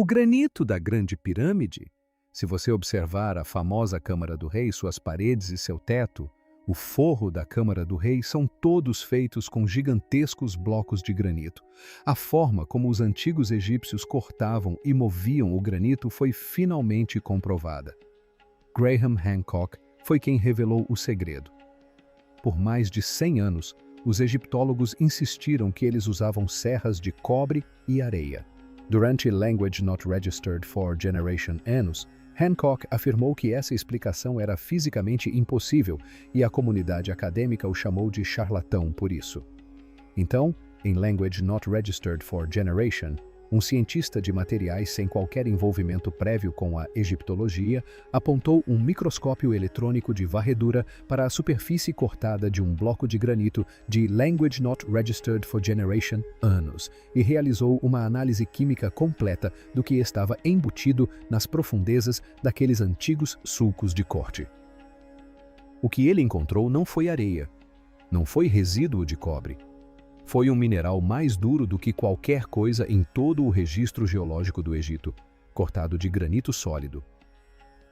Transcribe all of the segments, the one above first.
O granito da Grande Pirâmide, se você observar a famosa Câmara do Rei, suas paredes e seu teto, o forro da Câmara do Rei são todos feitos com gigantescos blocos de granito. A forma como os antigos egípcios cortavam e moviam o granito foi finalmente comprovada. Graham Hancock foi quem revelou o segredo. Por mais de 100 anos, os egiptólogos insistiram que eles usavam serras de cobre e areia. Durante Language Not Registered for Generation Annus, Hancock afirmou que essa explicação era fisicamente impossível e a comunidade acadêmica o chamou de charlatão por isso. Então, em Language Not Registered for Generation, um cientista de materiais sem qualquer envolvimento prévio com a egiptologia apontou um microscópio eletrônico de varredura para a superfície cortada de um bloco de granito de Language Not Registered for Generation Annus e realizou uma análise química completa do que estava embutido nas profundezas daqueles antigos sulcos de corte. O que ele encontrou não foi areia, não foi resíduo de cobre. Foi um mineral mais duro do que qualquer coisa em todo o registro geológico do Egito, cortado de granito sólido.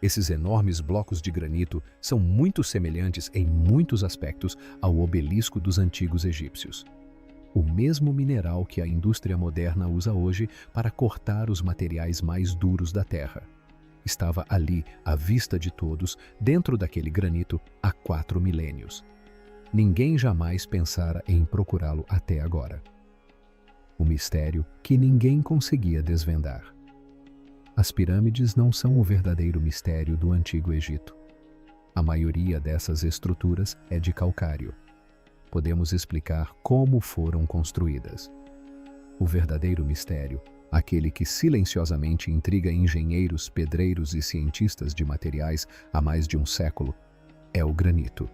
Esses enormes blocos de granito são muito semelhantes em muitos aspectos ao obelisco dos antigos egípcios. O mesmo mineral que a indústria moderna usa hoje para cortar os materiais mais duros da Terra. Estava ali, à vista de todos, dentro daquele granito, há 4 milênios. Ninguém jamais pensara em procurá-lo até agora. Um mistério que ninguém conseguia desvendar. As pirâmides não são o verdadeiro mistério do Antigo Egito. A maioria dessas estruturas é de calcário. Podemos explicar como foram construídas. O verdadeiro mistério, aquele que silenciosamente intriga engenheiros, pedreiros e cientistas de materiais há mais de um século, é o granito.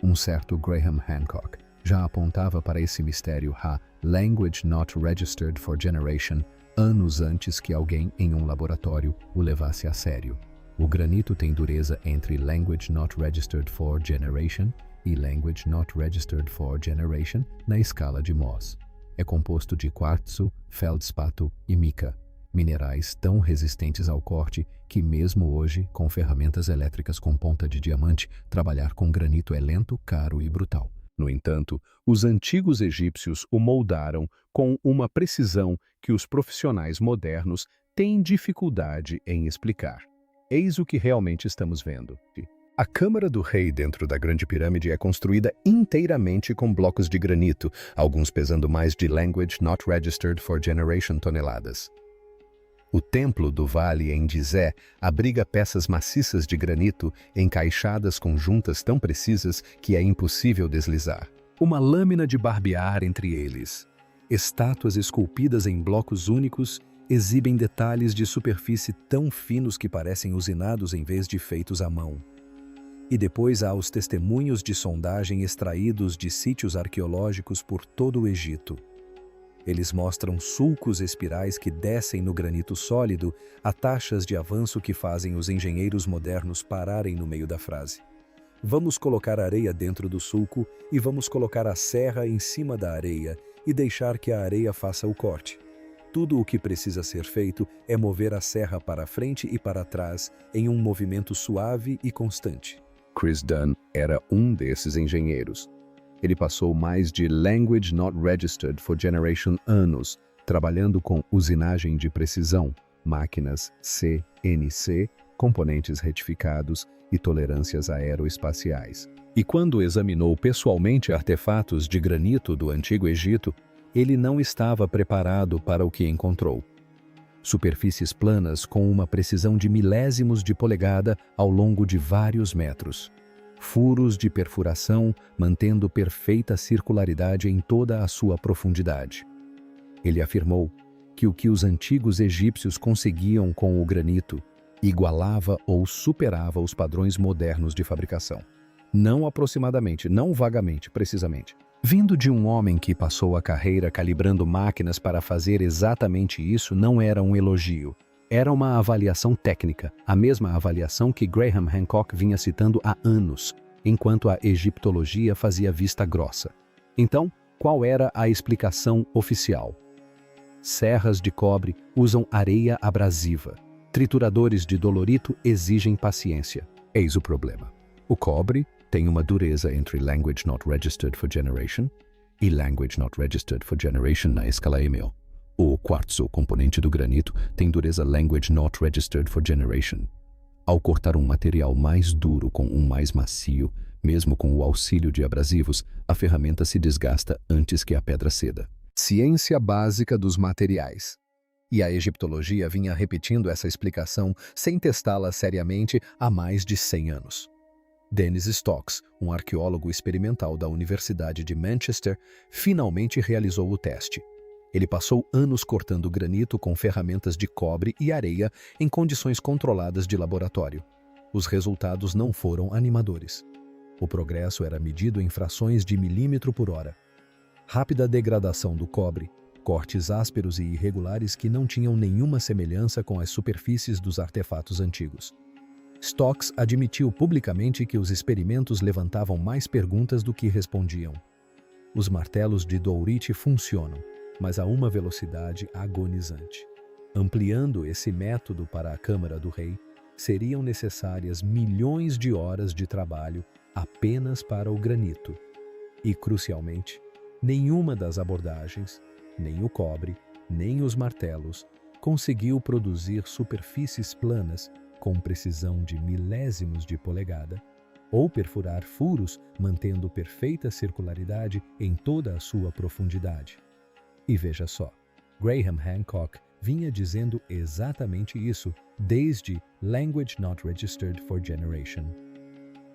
Um certo Graham Hancock já apontava para esse mistério há Language Not Registered for Generation anos antes que alguém em um laboratório o levasse a sério. O granito tem dureza entre Language Not Registered for Generation e Language Not Registered for Generation na escala de Mohs. É composto de quartzo, feldspato e mica, minerais tão resistentes ao corte que mesmo hoje, com ferramentas elétricas com ponta de diamante, trabalhar com granito é lento, caro e brutal. No entanto, os antigos egípcios o moldaram com uma precisão que os profissionais modernos têm dificuldade em explicar. Eis o que realmente estamos vendo. A Câmara do Rei dentro da Grande Pirâmide é construída inteiramente com blocos de granito, alguns pesando mais de Language Not Registered for Generation toneladas. O Templo do Vale em Gizé abriga peças maciças de granito encaixadas com juntas tão precisas que é impossível deslizar. Uma lâmina de barbear entre eles. Estátuas esculpidas em blocos únicos exibem detalhes de superfície tão finos que parecem usinados em vez de feitos à mão. E depois há os testemunhos de sondagem extraídos de sítios arqueológicos por todo o Egito. Eles mostram sulcos espirais que descem no granito sólido a taxas de avanço que fazem os engenheiros modernos pararem no meio da frase. Vamos colocar areia dentro do sulco e vamos colocar a serra em cima da areia e deixar que a areia faça o corte. Tudo o que precisa ser feito é mover a serra para frente e para trás em um movimento suave e constante. Chris Dunn era um desses engenheiros. Ele passou mais de Language Not Registered for Generation anos, trabalhando com usinagem de precisão, máquinas CNC, componentes retificados e tolerâncias aeroespaciais. E quando examinou pessoalmente artefatos de granito do Antigo Egito, ele não estava preparado para o que encontrou. Superfícies planas com uma precisão de milésimos de polegada ao longo de vários metros. Furos de perfuração, mantendo perfeita circularidade em toda a sua profundidade. Ele afirmou que o que os antigos egípcios conseguiam com o granito igualava ou superava os padrões modernos de fabricação. Não aproximadamente, não vagamente, precisamente. Vindo de um homem que passou a carreira calibrando máquinas para fazer exatamente isso, não era um elogio. Era uma avaliação técnica, a mesma avaliação que Graham Hancock vinha citando há anos, enquanto a egiptologia fazia vista grossa. Então, qual era a explicação oficial? serras de cobre usam areia abrasiva. Trituradores de dolorito exigem paciência. Eis o problema. O cobre tem uma dureza entre Language Not Registered for Generation e Language Not Registered for Generation na escala EML. O quartzo, componente do granito, tem dureza Language Not Registered for Generation. Ao cortar um material mais duro com um mais macio, mesmo com o auxílio de abrasivos, a ferramenta se desgasta antes que a pedra ceda. Ciência básica dos materiais. E a egiptologia vinha repetindo essa explicação sem testá-la seriamente há mais de 100 anos. Dennis Stokes, um arqueólogo experimental da Universidade de Manchester, finalmente realizou o teste. Ele passou anos cortando granito com ferramentas de cobre e areia em condições controladas de laboratório. Os resultados não foram animadores. O progresso era medido em frações de milímetro por hora. Rápida degradação do cobre, cortes ásperos e irregulares que não tinham nenhuma semelhança com as superfícies dos artefatos antigos. Stokes admitiu publicamente que os experimentos levantavam mais perguntas do que respondiam. Os martelos de Dourite funcionam, mas a uma velocidade agonizante. Ampliando esse método para a Câmara do Rei, seriam necessárias milhões de horas de trabalho apenas para o granito. E, crucialmente, nenhuma das abordagens, nem o cobre, nem os martelos, conseguiu produzir superfícies planas com precisão de milésimos de polegada, ou perfurar furos mantendo perfeita circularidade em toda a sua profundidade. E veja só, Graham Hancock vinha dizendo exatamente isso desde Language Not Registered for Generation.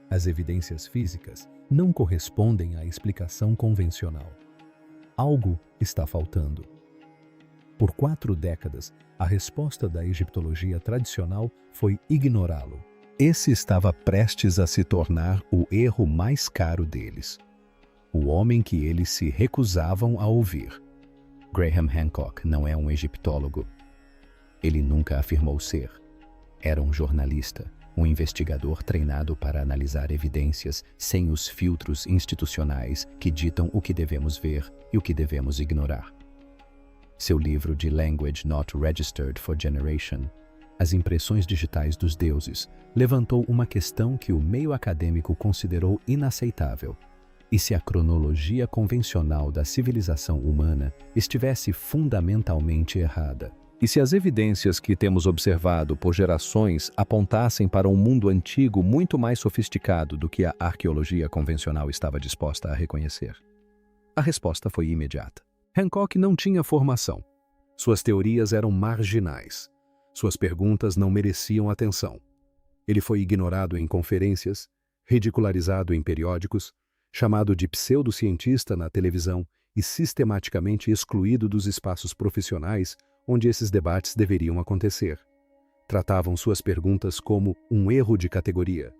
As evidências físicas não correspondem à explicação convencional. Algo está faltando. Por 4 décadas, a resposta da egiptologia tradicional foi ignorá-lo. Esse estava prestes a se tornar o erro mais caro deles. O homem que eles se recusavam a ouvir. Graham Hancock não é um egiptólogo. Ele nunca afirmou ser. Era um jornalista, um investigador treinado para analisar evidências sem os filtros institucionais que ditam o que devemos ver e o que devemos ignorar. Seu livro de Language Not Registered for Generation, As Impressões Digitais dos Deuses, levantou uma questão que o meio acadêmico considerou inaceitável. E se a cronologia convencional da civilização humana estivesse fundamentalmente errada? E se as evidências que temos observado por gerações apontassem para um mundo antigo muito mais sofisticado do que a arqueologia convencional estava disposta a reconhecer? A resposta foi imediata. Hancock não tinha formação. Suas teorias eram marginais. Suas perguntas não mereciam atenção. Ele foi ignorado em conferências, ridicularizado em periódicos, chamado de pseudocientista na televisão e sistematicamente excluído dos espaços profissionais onde esses debates deveriam acontecer. Tratavam suas perguntas como um erro de categoria.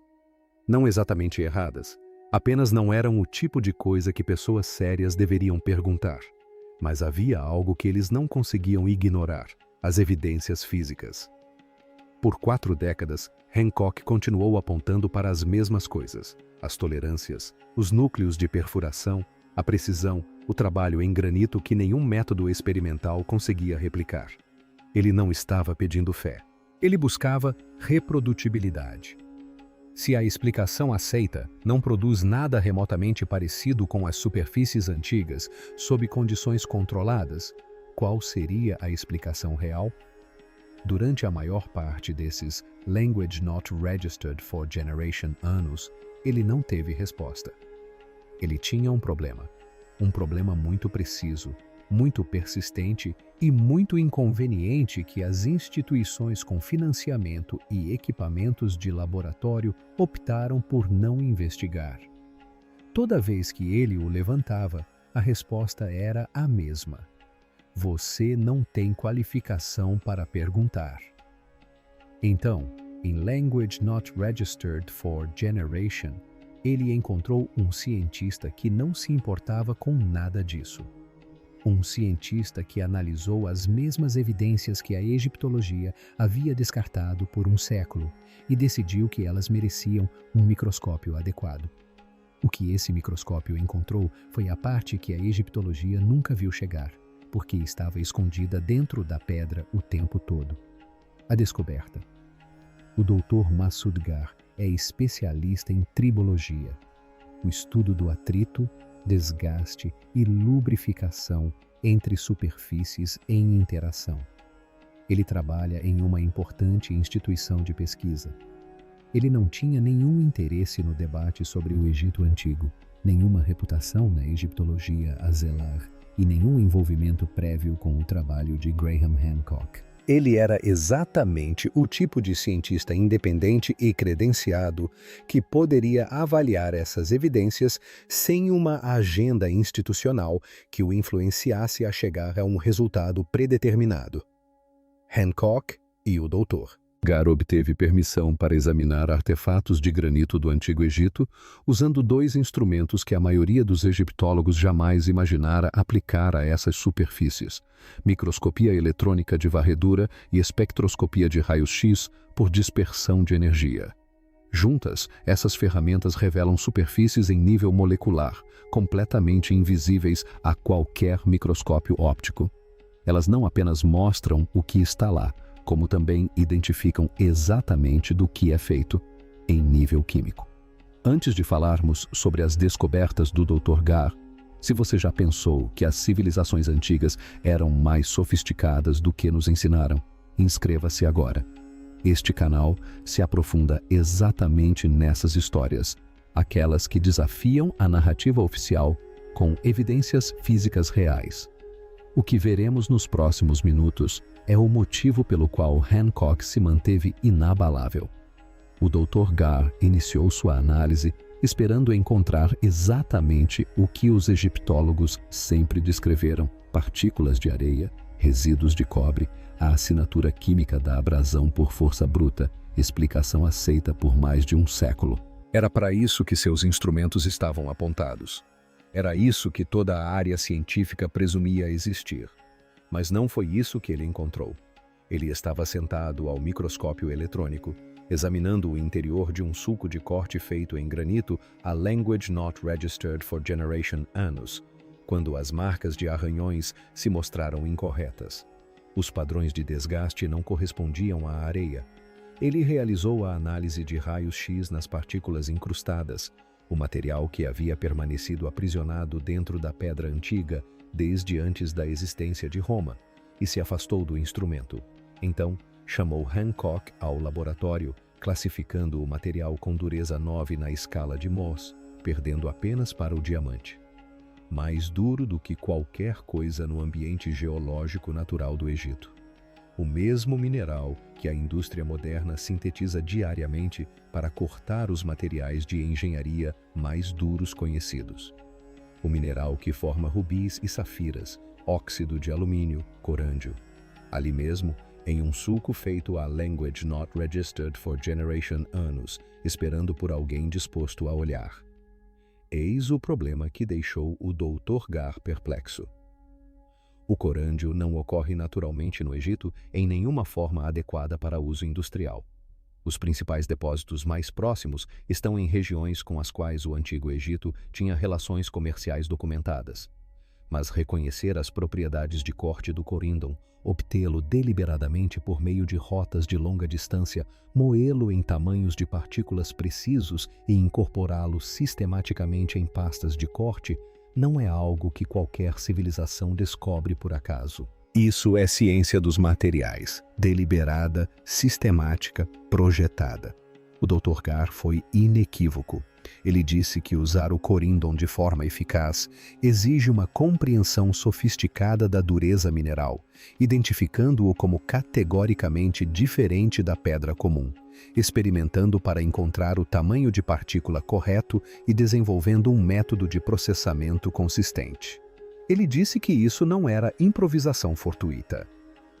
Não exatamente erradas, apenas não eram o tipo de coisa que pessoas sérias deveriam perguntar. Mas havia algo que eles não conseguiam ignorar: as evidências físicas. Por 4 décadas, Hancock continuou apontando para as mesmas coisas: as tolerâncias, os núcleos de perfuração, a precisão, o trabalho em granito que nenhum método experimental conseguia replicar. Ele não estava pedindo fé. Ele buscava reprodutibilidade. Se a explicação aceita não produz nada remotamente parecido com as superfícies antigas sob condições controladas, qual seria a explicação real? Durante a maior parte desses Language Not Registered for Generation anos, ele não teve resposta. Ele tinha um problema muito preciso, muito persistente e muito inconveniente que as instituições com financiamento e equipamentos de laboratório optaram por não investigar. Toda vez que ele o levantava, a resposta era a mesma: você não tem qualificação para perguntar. Então, em Language Not Registered for Generation, ele encontrou um cientista que não se importava com nada disso. Um cientista que analisou as mesmas evidências que a egiptologia havia descartado por um século e decidiu que elas mereciam um microscópio adequado. O que esse microscópio encontrou foi a parte que a egiptologia nunca viu chegar: porque estava escondida dentro da pedra o tempo todo. A descoberta. O Dr. Masudgar é especialista em tribologia, o estudo do atrito, desgaste e lubrificação entre superfícies em interação. Ele trabalha em uma importante instituição de pesquisa. Ele não tinha nenhum interesse no debate sobre o Egito Antigo, nenhuma reputação na egiptologia a zelar e nenhum envolvimento prévio com o trabalho de Graham Hancock. Ele era exatamente o tipo de cientista independente e credenciado que poderia avaliar essas evidências sem uma agenda institucional que o influenciasse a chegar a um resultado predeterminado. Hancock e o doutor. Gar obteve permissão para examinar artefatos de granito do Antigo Egito, usando 2 instrumentos que a maioria dos egiptólogos jamais imaginara aplicar a essas superfícies: microscopia eletrônica de varredura e espectroscopia de raios-x por dispersão de energia. Juntas, essas ferramentas revelam superfícies em nível molecular, completamente invisíveis a qualquer microscópio óptico. Elas não apenas mostram o que está lá, como também identificam exatamente do que é feito em nível químico. Antes de falarmos sobre as descobertas do Dr. Gar, se você já pensou que as civilizações antigas eram mais sofisticadas do que nos ensinaram, inscreva-se agora. Este canal se aprofunda exatamente nessas histórias, aquelas que desafiam a narrativa oficial com evidências físicas reais. O que veremos nos próximos minutos é o motivo pelo qual Hancock se manteve inabalável. O Dr. Gar iniciou sua análise esperando encontrar exatamente o que os egiptólogos sempre descreveram: partículas de areia, resíduos de cobre, a assinatura química da abrasão por força bruta, explicação aceita por mais de um século. Era para isso que seus instrumentos estavam apontados. Era isso que toda a área científica presumia existir. Mas não foi isso que ele encontrou. Ele estava sentado ao microscópio eletrônico, examinando o interior de um sulco de corte feito em granito a Language Not Registered for Generation Annus, quando as marcas de arranhões se mostraram incorretas. Os padrões de desgaste não correspondiam à areia. Ele realizou a análise de raios-x nas partículas incrustadas, o material que havia permanecido aprisionado dentro da pedra antiga desde antes da existência de Roma, e se afastou do instrumento. Então, chamou Hancock ao laboratório, classificando o material com dureza 9 na escala de Mohs, perdendo apenas para o diamante. Mais duro do que qualquer coisa no ambiente geológico natural do Egito. O mesmo mineral que a indústria moderna sintetiza diariamente para cortar os materiais de engenharia mais duros conhecidos. O mineral que forma rubis e safiras, óxido de alumínio, corândio. Ali mesmo, em um sulco feito a Language Not Registered for Generation Annus, esperando por alguém disposto a olhar. Eis o problema que deixou o Dr. Gar perplexo. O corândio não ocorre naturalmente no Egito em nenhuma forma adequada para uso industrial. Os principais depósitos mais próximos estão em regiões com as quais o Antigo Egito tinha relações comerciais documentadas. Mas reconhecer as propriedades de corte do corindon, obtê-lo deliberadamente por meio de rotas de longa distância, moê-lo em tamanhos de partículas precisos e incorporá-lo sistematicamente em pastas de corte, não é algo que qualquer civilização descobre por acaso. Isso é ciência dos materiais, deliberada, sistemática, projetada. O Dr. Gar foi inequívoco. Ele disse que usar o corindon de forma eficaz exige uma compreensão sofisticada da dureza mineral, identificando-o como categoricamente diferente da pedra comum, experimentando para encontrar o tamanho de partícula correto e desenvolvendo um método de processamento consistente. Ele disse que isso não era improvisação fortuita.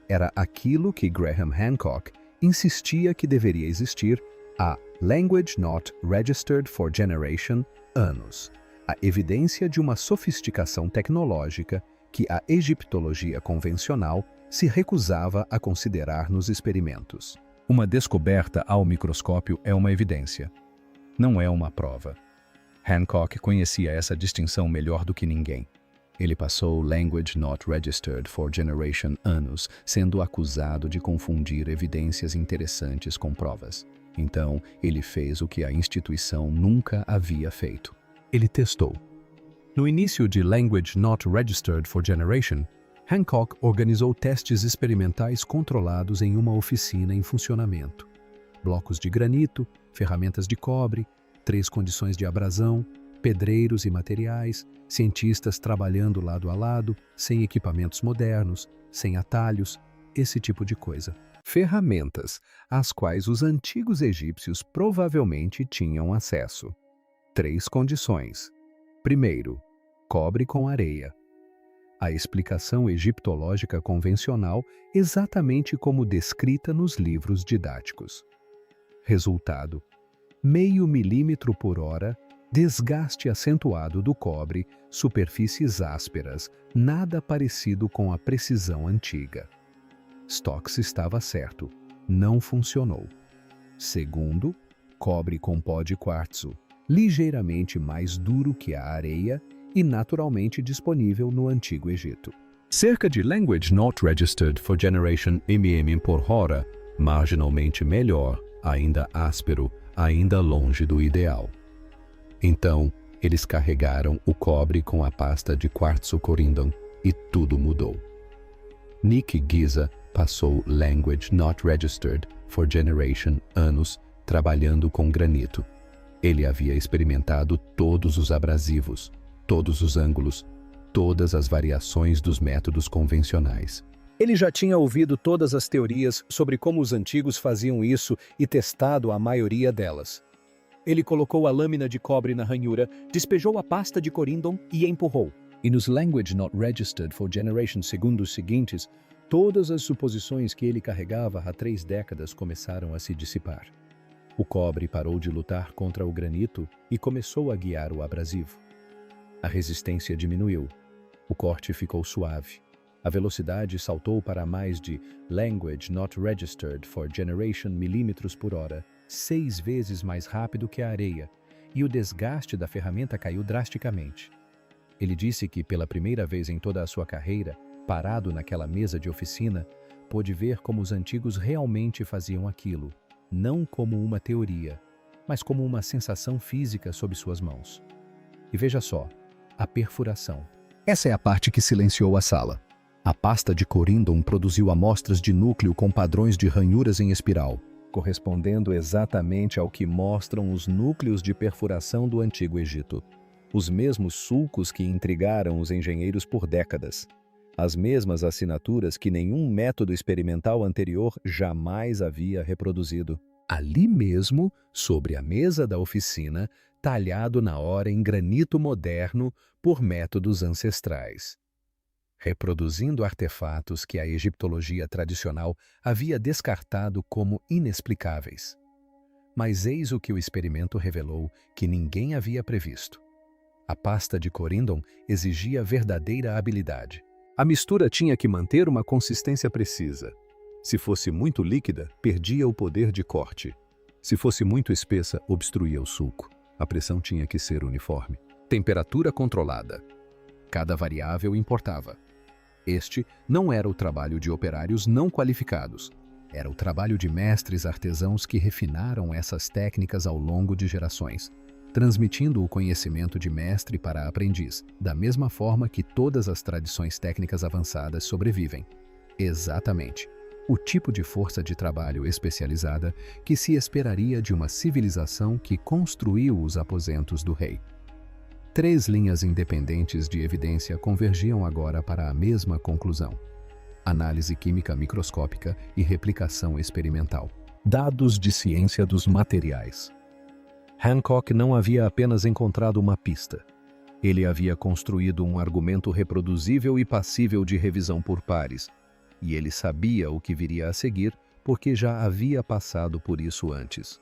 Era aquilo que Graham Hancock insistia que deveria existir, a Language Not Registered for Generation Annus, a evidência de uma sofisticação tecnológica que a egiptologia convencional se recusava a considerar nos experimentos. Uma descoberta ao microscópio é uma evidência, não é uma prova. Hancock conhecia essa distinção melhor do que ninguém. Ele passou Language Not Registered for Generation anos sendo acusado de confundir evidências interessantes com provas. Então, ele fez o que a instituição nunca havia feito. Ele testou. No início de Language Not Registered for Generation, Hancock organizou testes experimentais controlados em uma oficina em funcionamento. Blocos de granito, ferramentas de cobre, 3 condições de abrasão, pedreiros e materiais, cientistas trabalhando lado a lado, sem equipamentos modernos, sem atalhos, esse tipo de coisa. Ferramentas às quais os antigos egípcios provavelmente tinham acesso. 3 condições. Primeiro, cobre com areia. A explicação egiptológica convencional exatamente como descrita nos livros didáticos. Resultado: 0,5 milímetro por hora, desgaste acentuado do cobre, superfícies ásperas, nada parecido com a precisão antiga. Stokes estava certo, não funcionou. Segundo, cobre com pó de quartzo, ligeiramente mais duro que a areia e naturalmente disponível no Antigo Egito. Cerca de Language Not Registered for Generation mm por hora, marginalmente melhor, ainda áspero, ainda longe do ideal. Então, eles carregaram o cobre com a pasta de quartzo corindon e tudo mudou. Nick Giza passou Language Not Registered for Generation anos trabalhando com granito. Ele havia experimentado todos os abrasivos, todos os ângulos, todas as variações dos métodos convencionais. Ele já tinha ouvido todas as teorias sobre como os antigos faziam isso e testado a maioria delas. Ele colocou a lâmina de cobre na ranhura, despejou a pasta de corindon e empurrou. E nos Language Not Registered for Generation segundos seguintes, todas as suposições que ele carregava há 3 décadas começaram a se dissipar. O cobre parou de lutar contra o granito e começou a guiar o abrasivo. A resistência diminuiu. O corte ficou suave. A velocidade saltou para mais de Language Not Registered for Generation milímetros por hora, 6 vezes mais rápido que a areia, e o desgaste da ferramenta caiu drasticamente. Ele disse que, pela primeira vez em toda a sua carreira, parado naquela mesa de oficina, pôde ver como os antigos realmente faziam aquilo, não como uma teoria, mas como uma sensação física sob suas mãos. E veja só, a perfuração. Essa é a parte que silenciou a sala. A pasta de corindon produziu amostras de núcleo com padrões de ranhuras em espiral, correspondendo exatamente ao que mostram os núcleos de perfuração do Antigo Egito. Os mesmos sulcos que intrigaram os engenheiros por décadas. As mesmas assinaturas que nenhum método experimental anterior jamais havia reproduzido. Ali mesmo, sobre a mesa da oficina, talhado na hora em granito moderno por métodos ancestrais. Reproduzindo artefatos que a egiptologia tradicional havia descartado como inexplicáveis. Mas eis o que o experimento revelou que ninguém havia previsto. A pasta de corindon exigia verdadeira habilidade. A mistura tinha que manter uma consistência precisa. Se fosse muito líquida, perdia o poder de corte. Se fosse muito espessa, obstruía o sulco. A pressão tinha que ser uniforme. Temperatura controlada. Cada variável importava. Este não era o trabalho de operários não qualificados. Era o trabalho de mestres artesãos que refinaram essas técnicas ao longo de gerações, transmitindo o conhecimento de mestre para aprendiz, da mesma forma que todas as tradições técnicas avançadas sobrevivem. Exatamente. O tipo de força de trabalho especializada que se esperaria de uma civilização que construiu os aposentos do rei. 3 linhas independentes de evidência convergiam agora para a mesma conclusão: análise química microscópica e replicação experimental. Dados de ciência dos materiais. Hancock não havia apenas encontrado uma pista. Ele havia construído um argumento reproduzível e passível de revisão por pares, e ele sabia o que viria a seguir porque já havia passado por isso antes.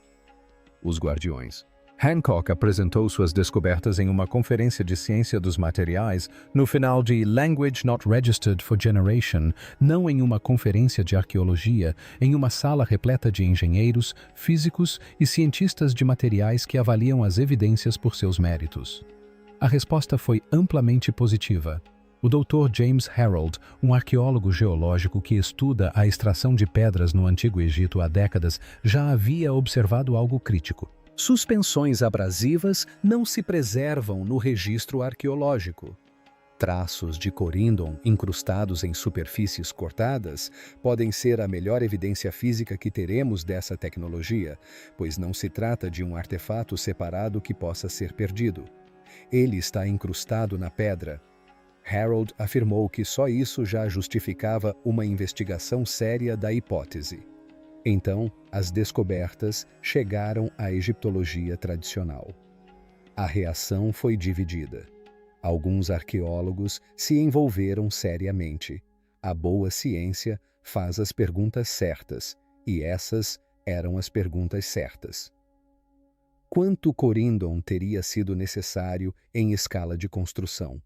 Os Guardiões. Hancock apresentou suas descobertas em uma conferência de ciência dos materiais no final de Language Not Registered for Generation, não em uma conferência de arqueologia, em uma sala repleta de engenheiros, físicos e cientistas de materiais que avaliam as evidências por seus méritos. A resposta foi amplamente positiva. O Dr. James Harold, um arqueólogo geológico que estuda a extração de pedras no Antigo Egito há décadas, já havia observado algo crítico. Suspensões abrasivas não se preservam no registro arqueológico. Traços de corindon incrustados em superfícies cortadas podem ser a melhor evidência física que teremos dessa tecnologia, pois não se trata de um artefato separado que possa ser perdido. Ele está incrustado na pedra. Harold afirmou que só isso já justificava uma investigação séria da hipótese. Então, as descobertas chegaram à egiptologia tradicional. A reação foi dividida. Alguns arqueólogos se envolveram seriamente. A boa ciência faz as perguntas certas, e essas eram as perguntas certas. Quanto corindon teria sido necessário em escala de construção?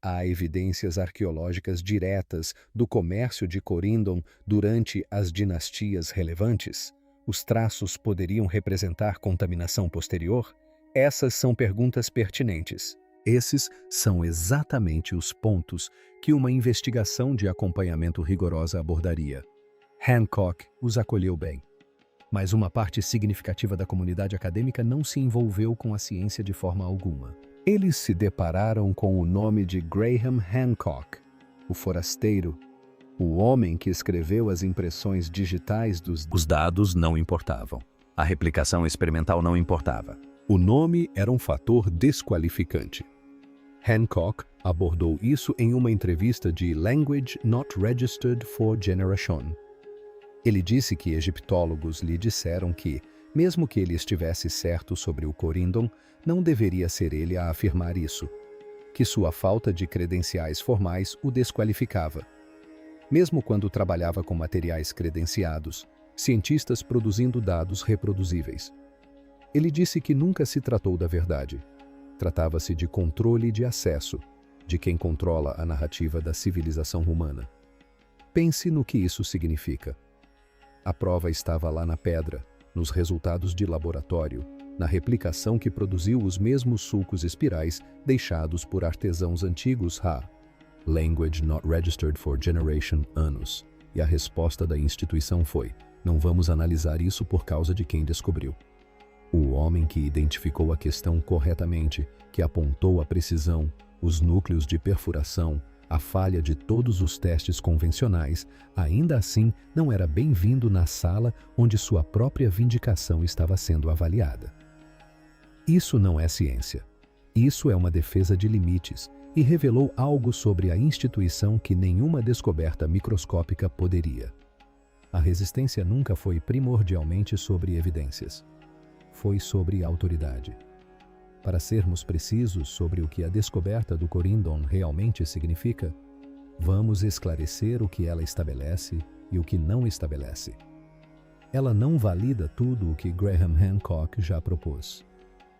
Há evidências arqueológicas diretas do comércio de corindon durante as dinastias relevantes? Os traços poderiam representar contaminação posterior? Essas são perguntas pertinentes. Esses são exatamente os pontos que uma investigação de acompanhamento rigorosa abordaria. Hancock os acolheu bem. Mas uma parte significativa da comunidade acadêmica não se envolveu com a ciência de forma alguma. Eles se depararam com o nome de Graham Hancock, o forasteiro, o homem que escreveu as impressões digitais dos... Os dados não importavam. A replicação experimental não importava. O nome era um fator desqualificante. Hancock abordou isso em uma entrevista de Language Not Registered for Generation. Ele disse que egiptólogos lhe disseram que, mesmo que ele estivesse certo sobre o corindon, não deveria ser ele a afirmar isso, que sua falta de credenciais formais o desqualificava. Mesmo quando trabalhava com materiais credenciados, cientistas produzindo dados reproduzíveis. Ele disse que nunca se tratou da verdade. Tratava-se de controle de acesso, de quem controla a narrativa da civilização humana. Pense no que isso significa. A prova estava lá na pedra, nos resultados de laboratório, na replicação que produziu os mesmos sulcos espirais deixados por artesãos antigos há Language Not Registered for Generation anos. E a resposta da instituição foi: não vamos analisar isso por causa de quem descobriu. O homem que identificou a questão corretamente, que apontou a precisão, os núcleos de perfuração, a falha de todos os testes convencionais, ainda assim não era bem-vindo na sala onde sua própria vindicação estava sendo avaliada. Isso não é ciência. Isso é uma defesa de limites e revelou algo sobre a instituição que nenhuma descoberta microscópica poderia. A resistência nunca foi primordialmente sobre evidências. Foi sobre autoridade. Para sermos precisos sobre o que a descoberta do corindon realmente significa, vamos esclarecer o que ela estabelece e o que não estabelece. Ela não valida tudo o que Graham Hancock já propôs.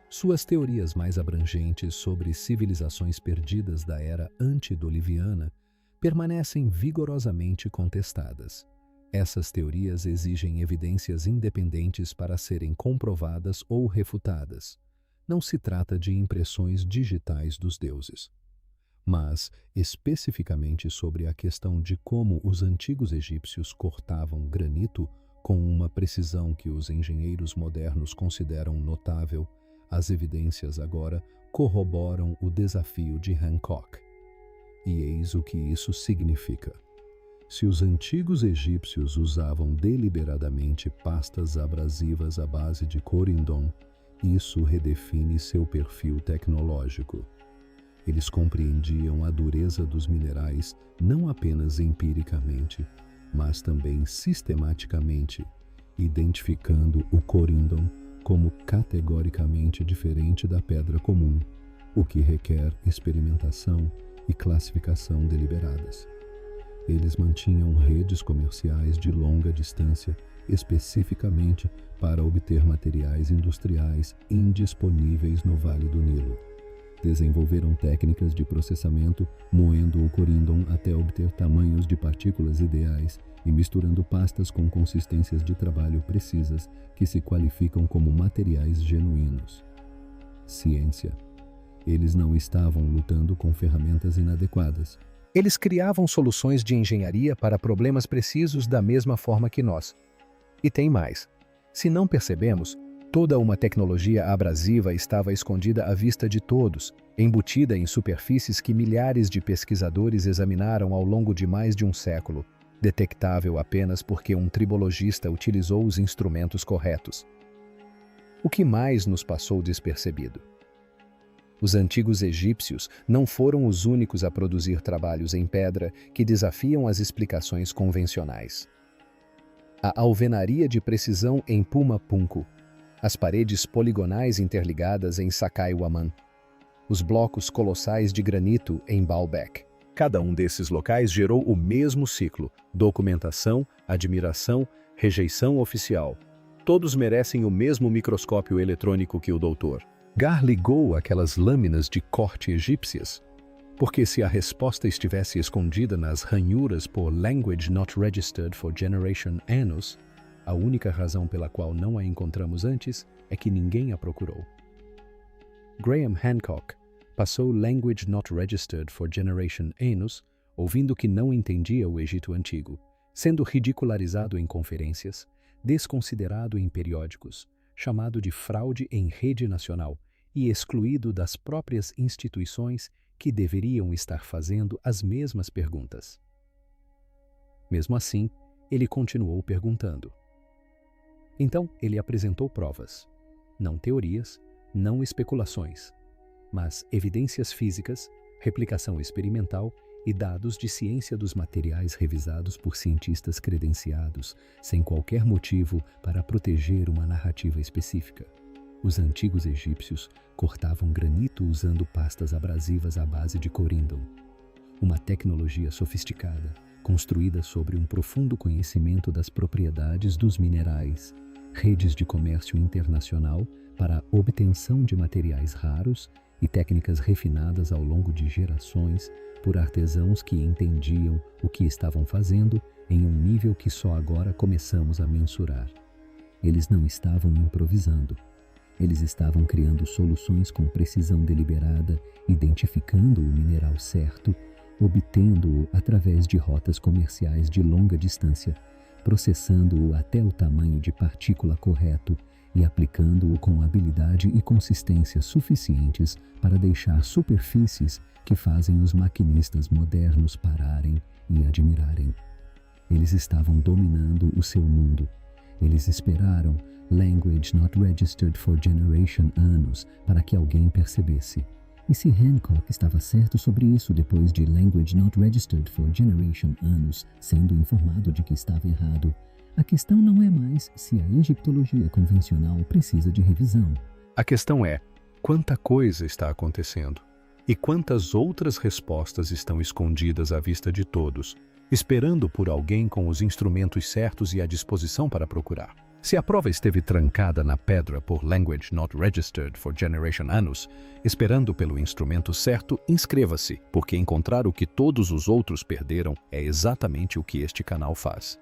Suas teorias mais abrangentes sobre civilizações perdidas da era antediluviana permanecem vigorosamente contestadas. Essas teorias exigem evidências independentes para serem comprovadas ou refutadas. Não se trata de impressões digitais dos deuses, mas especificamente sobre a questão de como os antigos egípcios cortavam granito com uma precisão que os engenheiros modernos consideram notável. As evidências agora corroboram o desafio de Hancock. E eis o que isso significa. Se os antigos egípcios usavam deliberadamente pastas abrasivas à base de corindon, isso redefine seu perfil tecnológico. Eles compreendiam a dureza dos minerais não apenas empiricamente, mas também sistematicamente, identificando o corindon como categoricamente diferente da pedra comum, o que requer experimentação e classificação deliberadas. Eles mantinham redes comerciais de longa distância, especificamente para obter materiais industriais indisponíveis no Vale do Nilo. Desenvolveram técnicas de processamento, moendo o corindon até obter tamanhos de partículas ideais e misturando pastas com consistências de trabalho precisas que se qualificam como materiais genuínos. Ciência. Eles não estavam lutando com ferramentas inadequadas. Eles criavam soluções de engenharia para problemas precisos da mesma forma que nós. E tem mais. Se não percebemos, toda uma tecnologia abrasiva estava escondida à vista de todos, embutida em superfícies que milhares de pesquisadores examinaram ao longo de mais de um século, detectável apenas porque um tribologista utilizou os instrumentos corretos. O que mais nos passou despercebido? Os antigos egípcios não foram os únicos a produzir trabalhos em pedra que desafiam as explicações convencionais. A alvenaria de precisão em Puma-Punku, as paredes poligonais interligadas em Sacsayhuaman, os blocos colossais de granito em Baalbek. Cada um desses locais gerou o mesmo ciclo: documentação, admiração, rejeição oficial. Todos merecem o mesmo microscópio eletrônico que o doutor. Gar ligou aquelas lâminas de corte egípcias, porque se a resposta estivesse escondida nas ranhuras por Language Not Registered for Generation Annus, a única razão pela qual não a encontramos antes é que ninguém a procurou. Graham Hancock passou Language Not Registered for Generation Annus ouvindo que não entendia o Egito Antigo, sendo ridicularizado em conferências, desconsiderado em periódicos, chamado de fraude em rede nacional e excluído das próprias instituições que deveriam estar fazendo as mesmas perguntas. Mesmo assim, ele continuou perguntando. Então, ele apresentou provas, não teorias, não especulações, mas evidências físicas, replicação experimental e dados de ciência dos materiais revisados por cientistas credenciados, sem qualquer motivo para proteger uma narrativa específica. Os antigos egípcios cortavam granito usando pastas abrasivas à base de corindon, uma tecnologia sofisticada, construída sobre um profundo conhecimento das propriedades dos minerais, redes de comércio internacional para a obtenção de materiais raros e técnicas refinadas ao longo de gerações por artesãos que entendiam o que estavam fazendo em um nível que só agora começamos a mensurar. Eles não estavam improvisando. Eles estavam criando soluções com precisão deliberada, identificando o mineral certo, obtendo-o através de rotas comerciais de longa distância, processando-o até o tamanho de partícula correto e aplicando-o com habilidade e consistência suficientes para deixar superfícies que fazem os maquinistas modernos pararem e admirarem. Eles estavam dominando o seu mundo. Eles esperaram Language Not Registered for Generation Annus para que alguém percebesse. E se Hancock estava certo sobre isso depois de Language Not Registered for Generation Annus sendo informado de que estava errado, a questão não é mais se a egiptologia convencional precisa de revisão. A questão é, quanta coisa está acontecendo? E quantas outras respostas estão escondidas à vista de todos, esperando por alguém com os instrumentos certos e à disposição para procurar? Se a prova esteve trancada na pedra por Language Not Registered for Generation Annus, esperando pelo instrumento certo, inscreva-se, porque encontrar o que todos os outros perderam é exatamente o que este canal faz.